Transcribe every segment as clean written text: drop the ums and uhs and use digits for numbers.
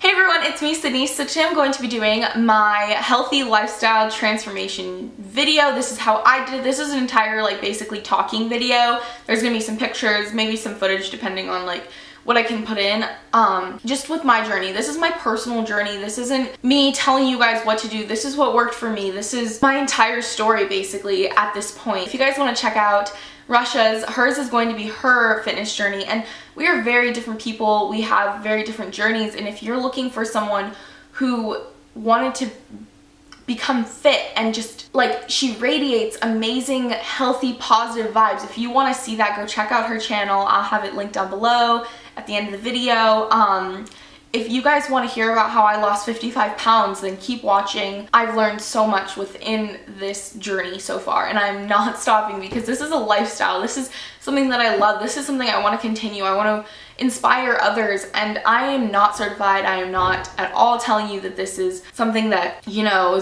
Hey everyone, it's me, Sydney. So today I'm going to be doing my healthy lifestyle transformation video. This is how I did it. This is an entire basically talking video. There's gonna be some pictures, maybe some footage depending on what I can put in, just with my journey. This is my personal journey. This isn't me telling you guys what to do. This is what worked for me. This is my entire story basically at this point. If you guys want to check out hers is going to be her fitness journey, and we are very different people. We have very different journeys, and if you're looking for someone who wanted to become fit and just she radiates amazing, healthy, positive vibes, if you want to see that, go check out her channel. I'll have it linked down below at the end of the video. If you guys want to hear about how I lost 55 pounds, then keep watching. I've learned so much within this journey so far, and I'm not stopping because this is a lifestyle. This is something that I love. This is something I want to continue. I want to inspire others, and I am not certified. I am not at all telling you that this is something that, is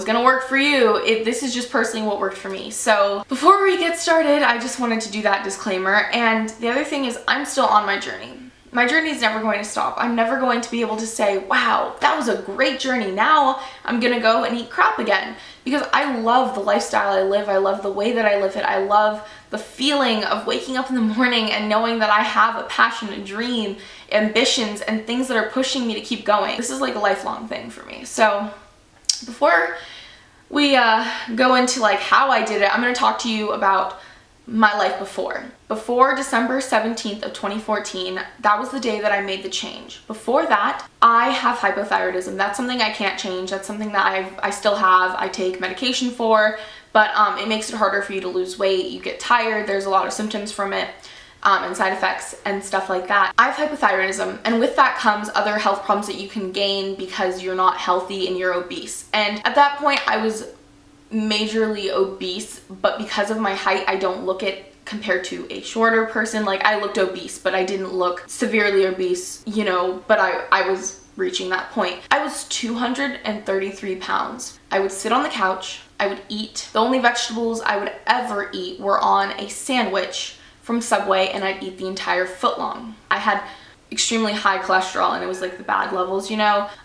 going to work for you. This is just personally what worked for me. So before we get started, I just wanted to do that disclaimer. And the other thing is, I'm still on my journey. My journey is never going to stop. I'm never going to be able to say, wow, that was a great journey. Now I'm gonna go and eat crap again. Because I love the lifestyle I live. I love the way that I live it. I love the feeling of waking up in the morning and knowing that I have a passion, a dream, ambitions, and things that are pushing me to keep going. This is like a lifelong thing for me. So before we go into how I did it, I'm gonna talk to you about my life before December 17th of 2014. That was the day that I made the change. Before that, I have hypothyroidism. That's something I can't change. That's something that I still have. I take medication for, but it makes it harder for you to lose weight. You get tired. There's a lot of symptoms from it, and side effects and stuff like that. I have hypothyroidism, and with that comes other health problems that you can gain because you're not healthy and you're obese. And at that point, I was majorly obese, but because of my height, I don't look it compared to a shorter person. I looked obese, but I didn't look severely obese, but I was reaching that point. I was 233 pounds. I would sit on the couch, I would eat. The only vegetables I would ever eat were on a sandwich from Subway, and I'd eat the entire foot long. I had extremely high cholesterol, and it was the bad levels,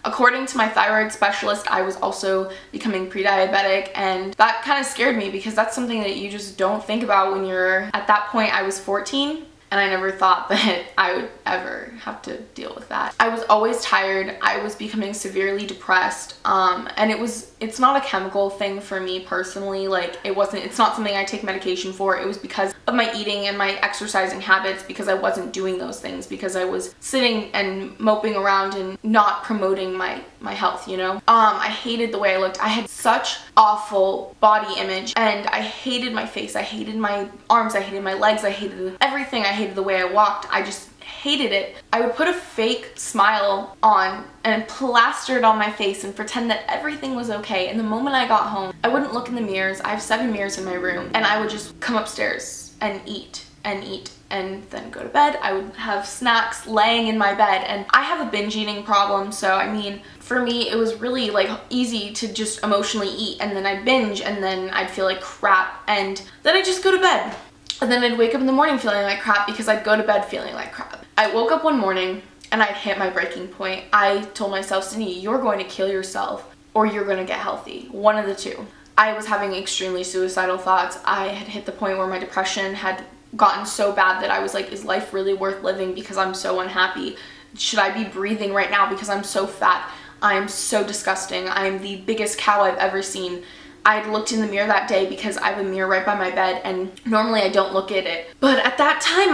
According to my thyroid specialist, I was also becoming pre-diabetic, and that kind of scared me because that's something that you just don't think about when you're at that point. I was 14, and I never thought that I would ever have to deal with that. I was always tired. I was becoming severely depressed, and it's not a chemical thing for me personally. It's not something I take medication for. It was because of my eating and my exercising habits, because I wasn't doing those things, because I was sitting and moping around and not promoting my health, I hated the way I looked. I had such awful body image, and I hated my face. I hated my arms. I hated my legs. I hated everything. I hated the way I walked. I just hated it. I would put a fake smile on and plaster it on my face and pretend that everything was okay. And the moment I got home, I wouldn't look in the mirrors. I have 7 mirrors in my room, and I would just come upstairs and eat and then go to bed. I would have snacks laying in my bed, and I have a binge eating problem, so for me it was really easy to just emotionally eat, and then I'd binge, and then I'd feel like crap, and then I'd just go to bed. And then I'd wake up in the morning feeling like crap because I'd go to bed feeling like crap. I woke up one morning and I'd hit my breaking point. I told myself, Sydney, you're going to kill yourself or you're going to get healthy. One of the two. I was having extremely suicidal thoughts. I had hit the point where my depression had gotten so bad that I was like, is life really worth living because I'm so unhappy? Should I be breathing right now because I'm so fat? I am so disgusting. I am the biggest cow I've ever seen. I looked in the mirror that day because I have a mirror right by my bed, and normally I don't look at it. But at that time,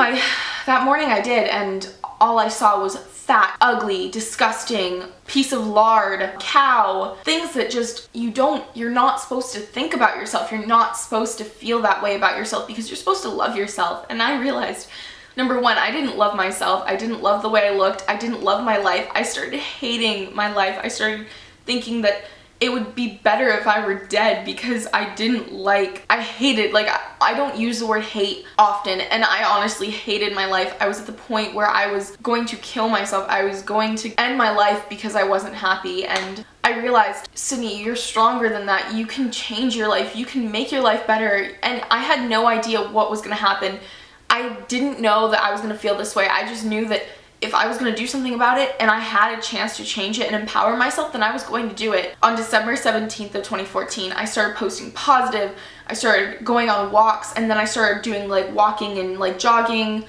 that morning I did, and all I saw was fat, ugly, disgusting, piece of lard, cow, things that just, you're not supposed to think about yourself. You're not supposed to feel that way about yourself because you're supposed to love yourself. And I realized, number one, I didn't love myself. I didn't love the way I looked. I didn't love my life. I started hating my life. I started thinking that it would be better if I were dead because I hated, I don't use the word hate often, and I honestly hated my life. I was at the point where I was going to kill myself. I was going to end my life because I wasn't happy, and I realized, Sydney, you're stronger than that. You can change your life. You can make your life better. And I had no idea what was going to happen. I didn't know that I was going to feel this way. I just knew that if I was going to do something about it and I had a chance to change it and empower myself, then I was going to do it. On December 17th of 2014, I started posting positive. I started going on walks, and then I started doing like walking and like jogging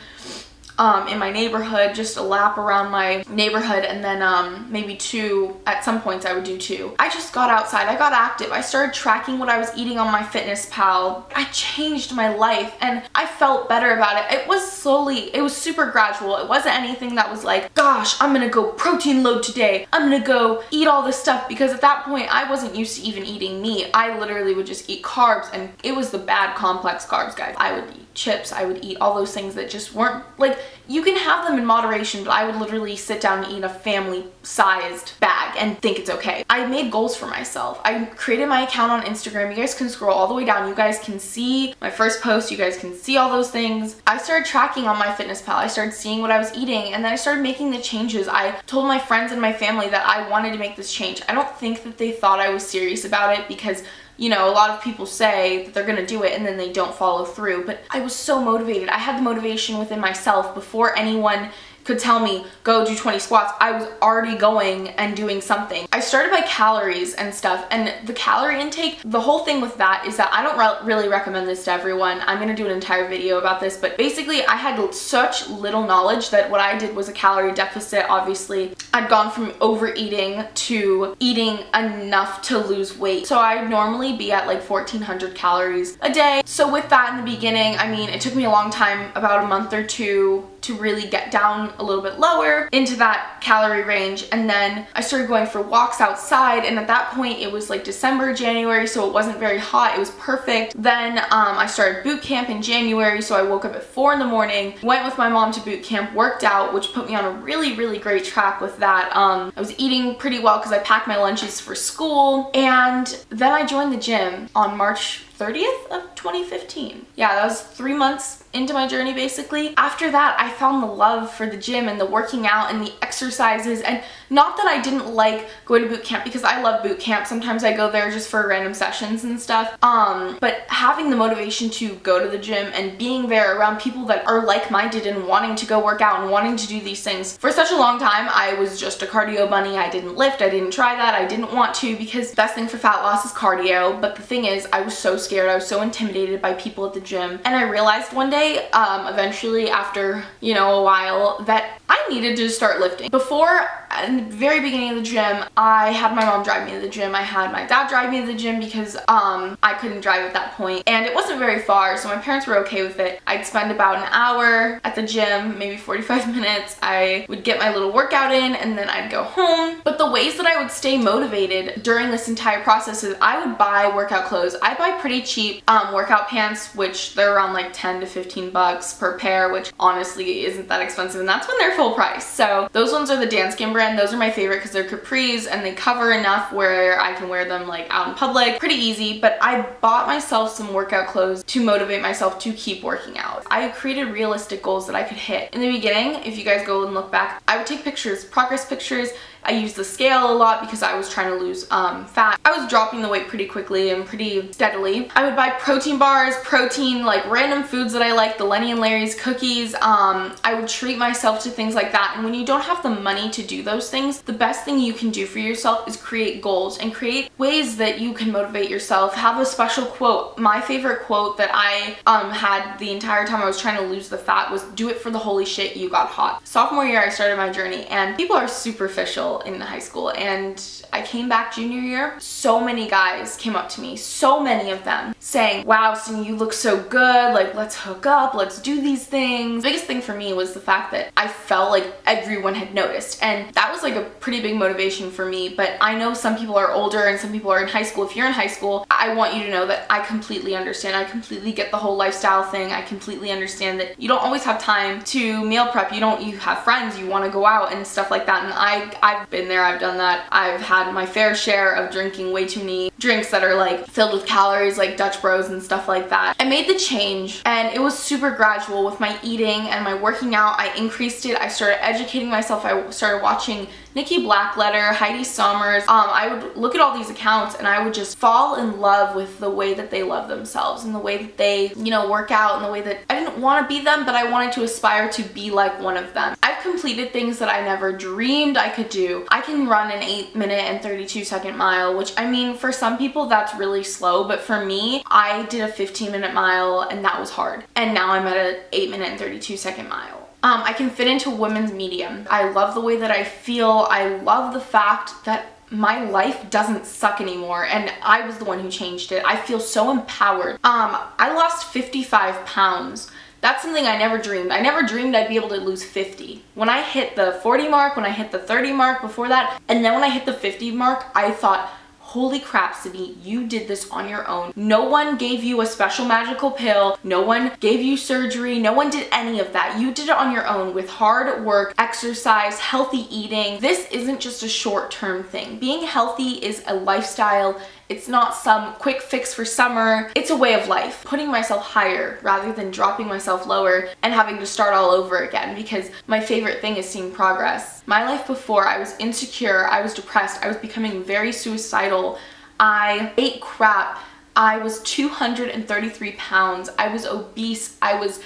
in my neighborhood, just a lap around my neighborhood, and then maybe 2, at some points I would do 2. I just got outside, I got active, I started tracking what I was eating on MyFitnessPal. I changed my life and I felt better about it. It was super gradual. It wasn't anything that was like, gosh, I'm gonna go protein load today, I'm gonna go eat all this stuff, because at that point I wasn't used to even eating meat. I literally would just eat carbs, and it was the bad complex carbs, guys. I would eat chips, I would eat all those things that just weren't, like, you can have them in moderation, but I would literally sit down and eat a family-sized bag and think it's okay. I made goals for myself. I created my account on Instagram. You guys can scroll all the way down. You guys can see my first post. You guys can see all those things. I started tracking on MyFitnessPal. I started seeing what I was eating, and then I started making the changes. I told my friends and my family that I wanted to make this change. I don't think that they thought I was serious about it, because you know, a lot of people say that they're gonna do it and then they don't follow through, but I was so motivated. I had the motivation within myself before anyone could tell me, go do 20 squats. I was already going and doing something. I started by calories and stuff, and the calorie intake, the whole thing with that is that I don't really recommend this to everyone. I'm gonna do an entire video about this, but basically I had such little knowledge that what I did was a calorie deficit. Obviously, I'd gone from overeating to eating enough to lose weight. So I'd normally be at like 1,400 calories a day. So with that in the beginning, I mean, it took me a long time, about a month or 2, to really get down a little bit lower into that calorie range. And then I started going for walks outside, and at that point it was like December, January, so it wasn't very hot. It was perfect. Then I started boot camp in January, so I woke up at 4 in the morning, went with my mom to boot camp, worked out, which put me on a really great track with that. I was eating pretty well because I packed my lunches for school, and then I joined the gym on March 30th of 2015. Yeah, that was 3 months into my journey basically. After that, I found the love for the gym and the working out and the exercises, and not that I didn't like going to boot camp, because I love boot camp. Sometimes I go there just for random sessions and stuff. But having the motivation to go to the gym and being there around people that are like-minded and wanting to go work out and wanting to do these things. For such a long time, I was just a cardio bunny. I didn't lift, I didn't try that, I didn't want to, because the best thing for fat loss is cardio. But the thing is, I was so scared, I was so intimidated by people at the gym, and I realized one day, eventually after, you know, a while, that I needed to start lifting. Before, in the very beginning of the gym, I had my mom drive me to the gym. I had my dad drive me to the gym because I couldn't drive at that point, and it wasn't very far, so my parents were okay with it. I'd spend about an hour at the gym, maybe 45 minutes. I would get my little workout in, and then I'd go home. But the ways that I would stay motivated during this entire process is I would buy workout clothes. I buy pretty cheap workout pants, which they're around like 10 to 15 bucks per pair, which honestly isn't that expensive, and that's when they're full price. So those ones are the Danskin brand. Those are my favorite because they're capris and they cover enough where I can wear them like out in public. Pretty easy. But I bought myself some workout clothes to motivate myself to keep working out. I created realistic goals that I could hit. In the beginning, if you guys go and look back, I would take pictures, progress pictures. I used the scale a lot because I was trying to lose fat. I was dropping the weight pretty quickly and pretty steadily. I would buy protein bars, like random foods that I like, the Lenny and Larry's cookies. I would treat myself to things like that. And when you don't have the money to do those things, the best thing you can do for yourself is create goals and create ways that you can motivate yourself. Have a special quote. My favorite quote that I had the entire time I was trying to lose the fat was, "Do it for the holy shit, you got hot." Sophomore year, I started my journey, and people are superficial in high school, and I came back junior year. So many guys came up to me, so many of them, saying, "Wow, Cindy, you look so good, like let's hook up, let's do these things." The biggest thing for me was the fact that I felt like everyone had noticed, and that was like a pretty big motivation for me. But I know some people are older and some people are in high school. If you're in high school, I want you to know that I completely understand. I completely get the whole lifestyle thing. I completely understand that you don't always have time to meal prep. You have friends, you want to go out and stuff like that, and I've been there, I've done that. I've had my fair share of drinking way too many drinks that are like filled with calories, like Dutch Bros and stuff like that. I made the change, and it was super gradual with my eating and my working out. I increased it. I started educating myself. I started watching Nikki Blackletter, Heidi Sommers. I would look at all these accounts and I would just fall in love with the way that they love themselves and the way that they, you know, work out, and the way that I didn't want to be them, but I wanted to aspire to be like one of them. I've completed things that I never dreamed I could do. I can run an 8-minute and 32-second mile, which, I mean, for some people that's really slow, but for me, I did a 15-minute mile and that was hard. And now I'm at an 8-minute and 32-second mile. I can fit into women's medium. I love the way that I feel. I love the fact that my life doesn't suck anymore, and I was the one who changed it. I feel so empowered. I lost 55 pounds. That's something I never dreamed. I never dreamed I'd be able to lose 50. When I hit the 40 mark, when I hit the 30 mark before that, and then when I hit the 50 mark, I thought, holy crap, Sydney, you did this on your own. No one gave you a special magical pill. No one gave you surgery. No one did any of that. You did it on your own with hard work, exercise, healthy eating. This isn't just a short-term thing. Being healthy is a lifestyle. It's not some quick fix for summer. It's a way of life. Putting myself higher rather than dropping myself lower and having to start all over again, because my favorite thing is seeing progress. My life before, I was insecure, I was depressed, I was becoming very suicidal, I ate crap, I was 233 pounds, I was obese, I was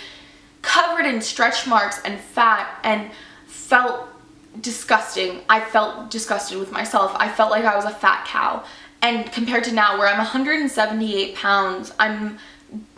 covered in stretch marks and fat and felt disgusting. I felt disgusted with myself. I felt like I was a fat cow. And compared to now, where I'm 178 pounds, I'm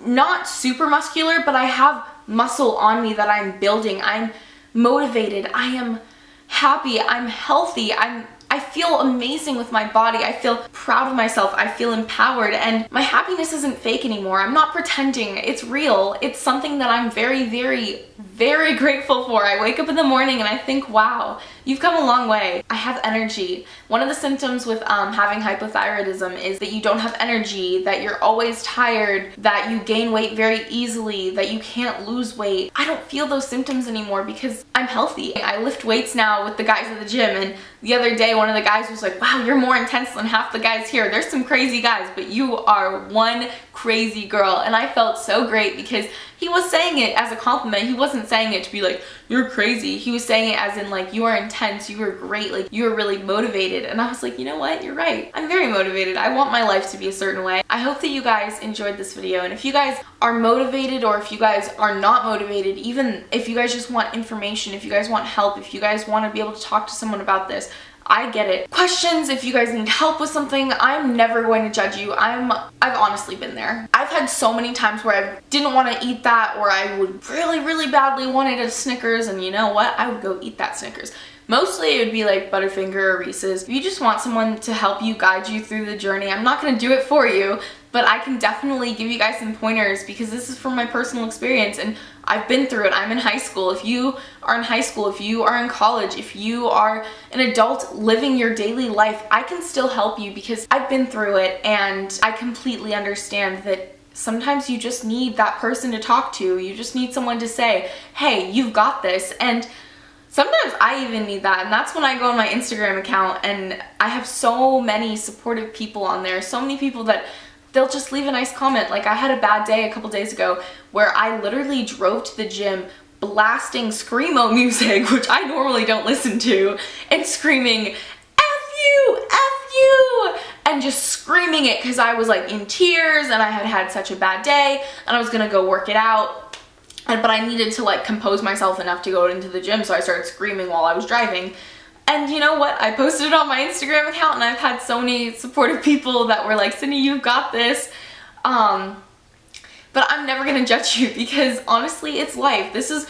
not super muscular, but I have muscle on me that I'm building. I'm motivated. I am happy. I'm healthy. I feel amazing with my body. I feel proud of myself. I feel empowered, and my happiness isn't fake anymore. I'm not pretending. It's real. It's something that I'm very, very, very grateful for. I wake up in the morning and I think, wow, you've come a long way. I have energy. One of the symptoms with having hypothyroidism is that you don't have energy, that you're always tired, that you gain weight very easily, that you can't lose weight. I don't feel those symptoms anymore because I'm healthy. I lift weights now with the guys at the gym, and the other day one of the guys was like, wow, you're more intense than half the guys here. There's some crazy guys, but you are one crazy girl. And I felt so great because he was saying it as a compliment. He wasn't saying it to be like, you're crazy. He was saying it as in like, you are intense, you are great, like you are really motivated. And I was like, you know what, you're right. I'm very motivated. I want my life to be a certain way. I hope that you guys enjoyed this video, and if you guys are motivated, or if you guys are not motivated, even if you guys just want information, if you guys want help, if you guys want to be able to talk to someone about this, I get it. Questions, if you guys need help with something, I'm never going to judge you. I've honestly been there. I've had so many times where I didn't want to eat that, or I would really, really badly wanted a Snickers, and you know what? I would go eat that Snickers. Mostly it would be like Butterfinger or Reese's. If you just want someone to help you, guide you through the journey, I'm not going to do it for you, but I can definitely give you guys some pointers because this is from my personal experience and I've been through it. I'm in high school. If you are in high school, if you are in college, if you are an adult living your daily life, I can still help you because I've been through it, and I completely understand that sometimes you just need that person to talk to. You just need someone to say, hey, you've got this. And sometimes I even need that, and that's when I go on my Instagram account and I have so many supportive people on there, so many people that they'll just leave a nice comment. Like, I had a bad day a couple days ago where I literally drove to the gym blasting screamo music, which I normally don't listen to, and screaming, F you, F you, and just screaming it because I was like in tears and I had had such a bad day and I was gonna go work it out. But I needed to like compose myself enough to go into the gym, so I started screaming while I was driving. And you know what? I posted it on my Instagram account and I've had so many supportive people that were like, Sydney, you've got this. But I'm never gonna judge you because honestly, it's life. This is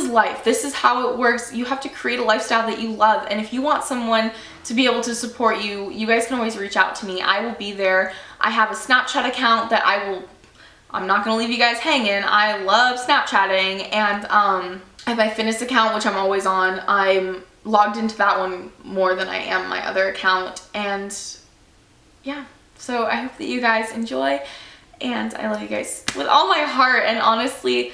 life. This is how it works. You have to create a lifestyle that you love. And if you want someone to be able to support you, you guys can always reach out to me. I will be there. I have a Snapchat account that I'm not gonna leave you guys hanging. I love Snapchatting, and I have my fitness account, which I'm always on. I'm logged into that one more than I am my other account, and yeah, so I hope that you guys enjoy, and I love you guys with all my heart. And honestly,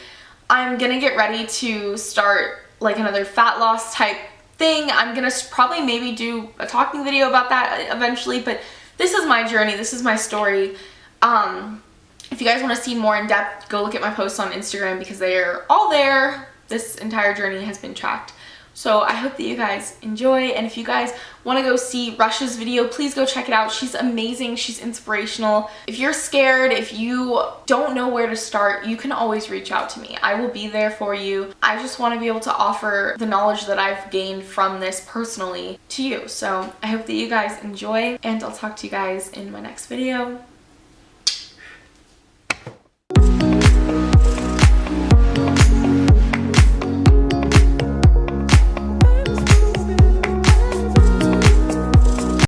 I'm gonna get ready to start like another fat loss type thing. I'm gonna probably maybe do a talking video about that eventually, but this is my journey, this is my story. If you guys want to see more in depth, go look at my posts on Instagram because they are all there. This entire journey has been tracked. So I hope that you guys enjoy, and if you guys want to go see Rush's video, please go check it out. She's amazing. She's inspirational. If you're scared, if you don't know where to start, you can always reach out to me. I will be there for you. I just want to be able to offer the knowledge that I've gained from this personally to you. So I hope that you guys enjoy, and I'll talk to you guys in my next video.